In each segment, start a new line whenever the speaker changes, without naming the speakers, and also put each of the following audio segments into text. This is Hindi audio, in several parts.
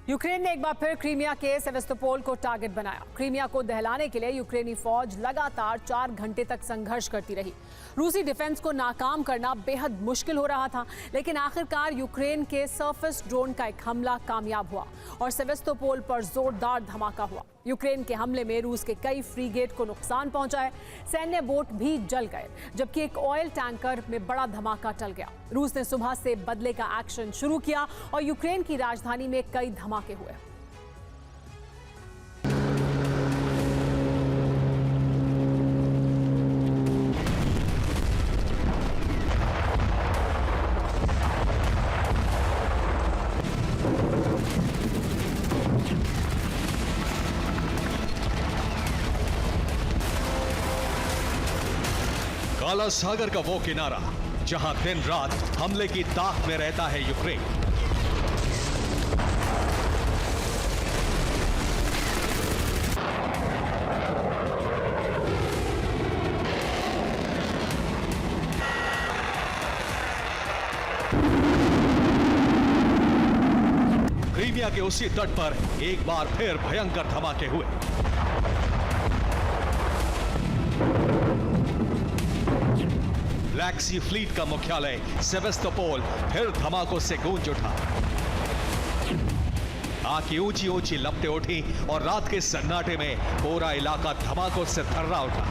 यूक्रेन ने एक बार फिर क्रीमिया के सेवेस्तोपोल को टारगेट बनाया। क्रीमिया को दहलाने के लिए यूक्रेनी फौज लगातार 4 घंटे तक संघर्ष करती रही। रूसी डिफेंस को नाकाम करना बेहद मुश्किल हो रहा था, लेकिन आखिरकार यूक्रेन के सरफेस ड्रोन का एक हमला कामयाब हुआ और सेवेस्तोपोल पर जोरदार धमाका हुआ। यूक्रेन के हमले में रूस के कई फ्रीगेट को नुकसान पहुंचा है। सैन्य बोट भी जल गए, जबकि एक ऑयल टैंकर में बड़ा धमाका टल गया। रूस ने सुबह से बदले का एक्शन शुरू किया और यूक्रेन की राजधानी में कई धमाके हुए।
काला सागर का वो किनारा जहां दिन रात हमले की ताक में रहता है यूक्रेन। क्रीमिया के उसी तट पर एक बार फिर भयंकर धमाके हुए। ब्लैक सी फ्लीट का मुख्यालय सेवेस्तोपोल फिर धमाकों से गूंज उठा। आग की ऊंची ऊंची लपटें उठी और रात के सन्नाटे में पूरा इलाका धमाकों से थर्रा उठा।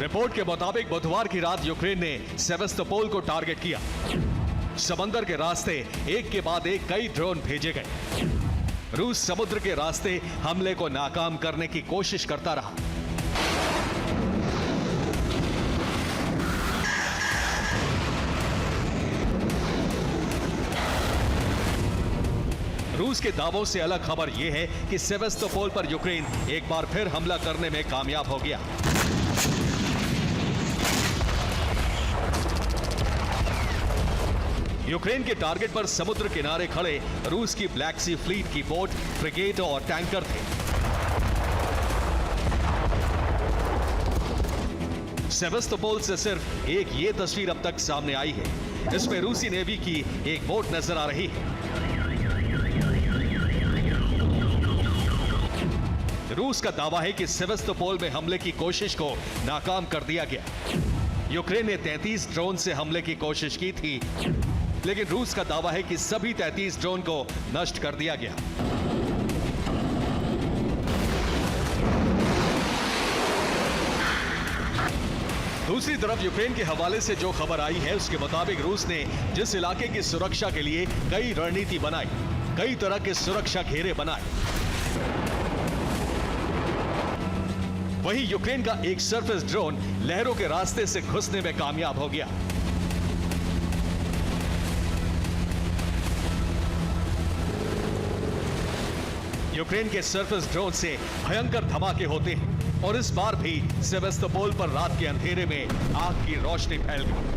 रिपोर्ट के मुताबिक बुधवार की रात यूक्रेन ने सेवेस्तोपोल को टारगेट किया। समंदर के रास्ते एक के बाद एक कई ड्रोन भेजे गए। रूस समुद्र के रास्ते हमले को नाकाम करने की कोशिश करता रहा। रूस के दावों से अलग खबर यह है कि सेवेस्तोपोल पर यूक्रेन एक बार फिर हमला करने में कामयाब हो गया। यूक्रेन के टारगेट पर समुद्र किनारे खड़े रूस की ब्लैक सी फ्लीट की बोट, फ्रिगेट और टैंकर थे। सेवेस्तोपोल से सिर्फ एक ये तस्वीर अब तक सामने आई है। इसमें रूसी नेवी की एक बोट नजर आ रही है। रूस का दावा है कि सेवेस्तोपोल में हमले की कोशिश को नाकाम कर दिया गया। यूक्रेन ने 33 ड्रोन से हमले की कोशिश की थी, लेकिन रूस का दावा है कि सभी 33 ड्रोन को नष्ट कर दिया गया। दूसरी तरफ यूक्रेन के हवाले से जो खबर आई है उसके मुताबिक रूस ने जिस इलाके की सुरक्षा के लिए कई रणनीति बनाई, कई तरह के सुरक्षा घेरे बनाए, वहीं यूक्रेन का एक सरफेस ड्रोन लहरों के रास्ते से घुसने में कामयाब हो गया। यूक्रेन के सरफेस ड्रोन से भयंकर धमाके होते हैं और इस बार भी सेवेस्तोपोल पर रात के अंधेरे में आग की रोशनी फैल गई।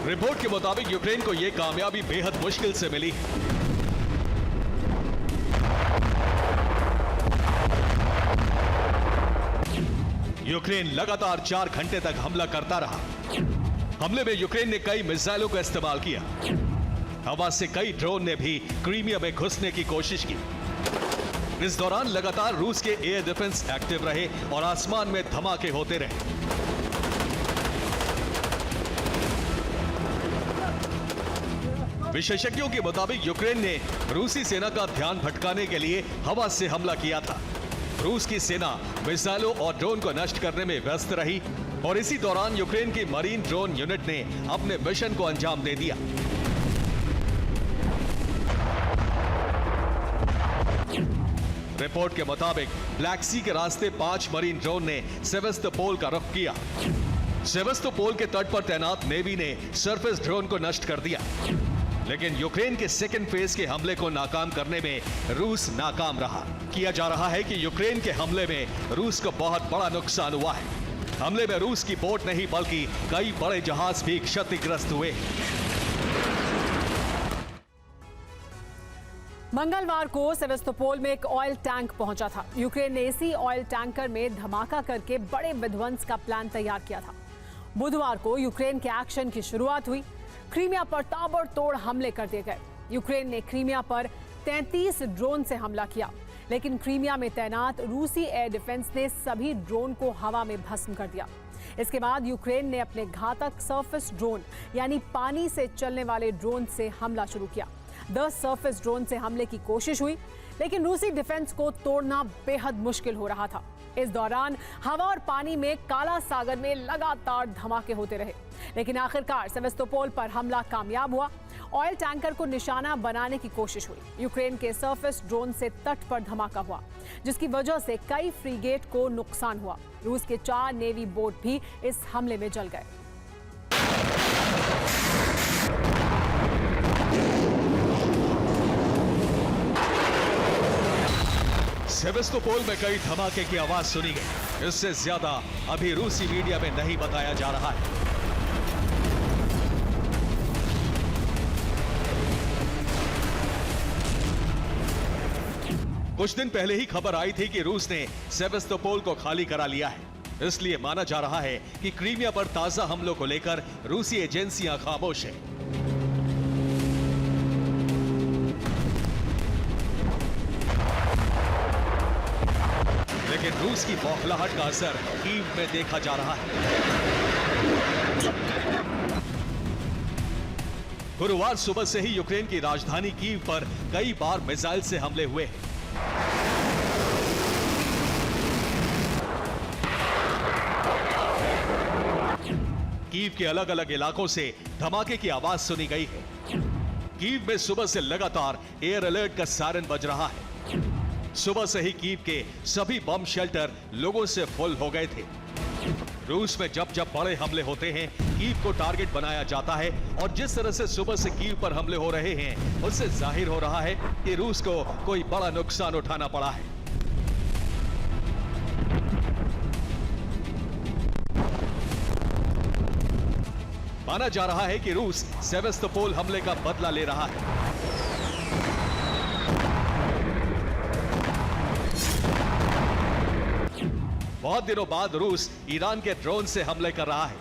रिपोर्ट के मुताबिक यूक्रेन को यह कामयाबी बेहद मुश्किल से मिली। यूक्रेन लगातार 4 घंटे तक हमला करता रहा। हमले में यूक्रेन ने कई मिसाइलों का इस्तेमाल किया। हवा से कई ड्रोन ने भी क्रीमिया में घुसने की कोशिश की। इस दौरान लगातार रूस के एयर डिफेंस एक्टिव रहे और आसमान में धमाके होते रहे। विशेषज्ञों के मुताबिक यूक्रेन ने रूसी सेना का ध्यान भटकाने के लिए हवा से हमला किया था। रूस की सेना मिसाइलों और ड्रोन को नष्ट करने में व्यस्त रही और इसी दौरान यूक्रेन की मरीन ड्रोन यूनिट ने अपने मिशन को अंजाम दे दिया। रिपोर्ट के मुताबिक ब्लैक सी के रास्ते 5 मरीन ड्रोन ने सेवेस्तोपोल का रुख किया। सेवेस्तोपोल के तट पर तैनात नेवी ने सरफेस ड्रोन को नष्ट कर दिया, लेकिन यूक्रेन के सेकेंड फेज के हमले को नाकाम करने में रूस नाकाम रहा। किया जा रहा है कि यूक्रेन के हमले में रूस को बहुत बड़ा नुकसान हुआ है। हमले में रूस की बोट नहीं बल्कि कई बड़े जहाज भी क्षतिग्रस्त हुए।
मंगलवार को सेवेस्तोपोल में एक ऑयल टैंक पहुंचा था। यूक्रेन ने इसी ऑयल टैंकर में धमाका करके बड़े विध्वंस का प्लान तैयार किया था। बुधवार को यूक्रेन के एक्शन की शुरुआत हुई। क्रीमिया पर ताबड़तोड़ हमले कर दिए गए। यूक्रेन ने क्रीमिया पर 33 ड्रोन से हमला किया, लेकिन क्रीमिया में तैनात रूसी एयर डिफेंस ने सभी ड्रोन को हवा में भस्म कर दिया। इसके बाद यूक्रेन ने अपने घातक सरफेस ड्रोन यानी पानी से चलने वाले ड्रोन से हमला शुरू किया। 10 सरफेस ड्रोन से हमले की कोशिश हुई, लेकिन रूसी डिफेंस को तोड़ना बेहद मुश्किल हो रहा था। इस दौरान हवा और पानी में काला सागर में लगातार धमाके होते रहे, लेकिन आखिरकार सेवेस्तोपोल पर हमला कामयाब हुआ। ऑयल टैंकर को निशाना बनाने की कोशिश हुई। यूक्रेन के सरफेस ड्रोन से तट पर धमाका हुआ, जिसकी वजह से कई फ्रीगेट को नुकसान हुआ। रूस के 4 नेवी बोट भी इस हमले में जल गए।
सेवेस्तोपोल में कई धमाके की आवाज सुनी गई। इससे ज्यादा अभी रूसी मीडिया में नहीं बताया जा रहा है। कुछ दिन पहले ही खबर आई थी कि रूस ने सेवेस्तोपोल को खाली करा लिया है। इसलिए माना जा रहा है कि क्रीमिया पर ताजा हमलों को लेकर रूसी एजेंसियां खामोश हैं। लेकिन रूस की बौखलाहट का असर कीव में देखा जा रहा है। गुरुवार सुबह से ही यूक्रेन की राजधानी कीव पर कई बार मिसाइल से हमले हुए हैं। कीव के अलग अलग इलाकों से धमाके की आवाज सुनी गई है। कीव में सुबह से लगातार एयर अलर्ट का सायरन बज रहा है। सुबह से ही कीव के सभी बम शेल्टर लोगों से फुल हो गए थे। रूस में जब जब बड़े हमले होते हैं, कीव को टारगेट बनाया जाता है, और जिस तरह से सुबह से कीव पर हमले हो रहे हैं, उससे जाहिर हो रहा है कि रूस को कोई बड़ा नुकसान उठाना पड़ा है। माना जा रहा है कि रूस सेवेस्तोपोल हमले का बदला ले रहा है। बहुत दिनों बाद रूस ईरान के ड्रोन से हमले कर रहा है।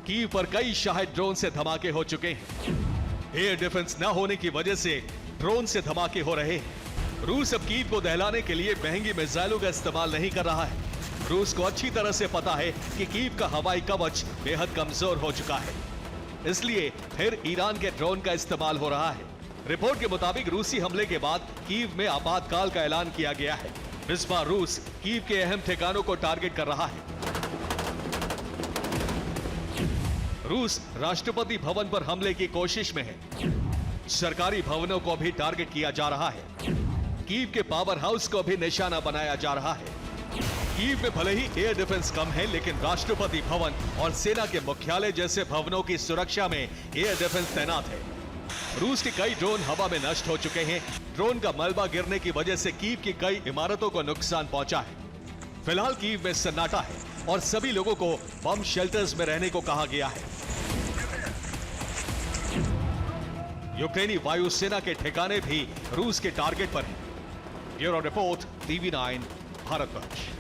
कीव पर कई शाहिद ड्रोन से धमाके हो चुके हैं। एयर डिफेंस न होने की वजह से ड्रोन से धमाके हो रहे हैं। रूस अब कीव को दहलाने के लिए महंगी मिसाइलों का इस्तेमाल नहीं कर रहा है। रूस को अच्छी तरह से पता है कि कीव का हवाई कवच बेहद कमजोर हो चुका है, इसलिए फिर ईरान के ड्रोन का इस्तेमाल हो रहा है। रिपोर्ट के मुताबिक रूसी हमले के बाद कीव में आपातकाल का ऐलान किया गया है। इस बार रूस कीव के अहम ठिकानों को टारगेट कर रहा है। रूस राष्ट्रपति भवन पर हमले की कोशिश में है। सरकारी भवनों को भी टारगेट किया जा रहा है। कीव के पावर हाउस को भी निशाना बनाया जा रहा है। कीव में भले ही एयर डिफेंस कम है, लेकिन राष्ट्रपति भवन और सेना के मुख्यालय जैसे भवनों की सुरक्षा में एयर डिफेंस तैनात है। रूस के कई ड्रोन हवा में नष्ट हो चुके हैं। ड्रोन का मलबा गिरने की वजह से कीव की कई इमारतों को नुकसान पहुंचा है। फिलहाल कीव में सन्नाटा है और सभी लोगों को बम शेल्टर्स में रहने को कहा गया है। यूक्रेनी वायुसेना के ठिकाने भी रूस के टारगेट पर हैं। Bureau report, TV9, Bharatvarsh.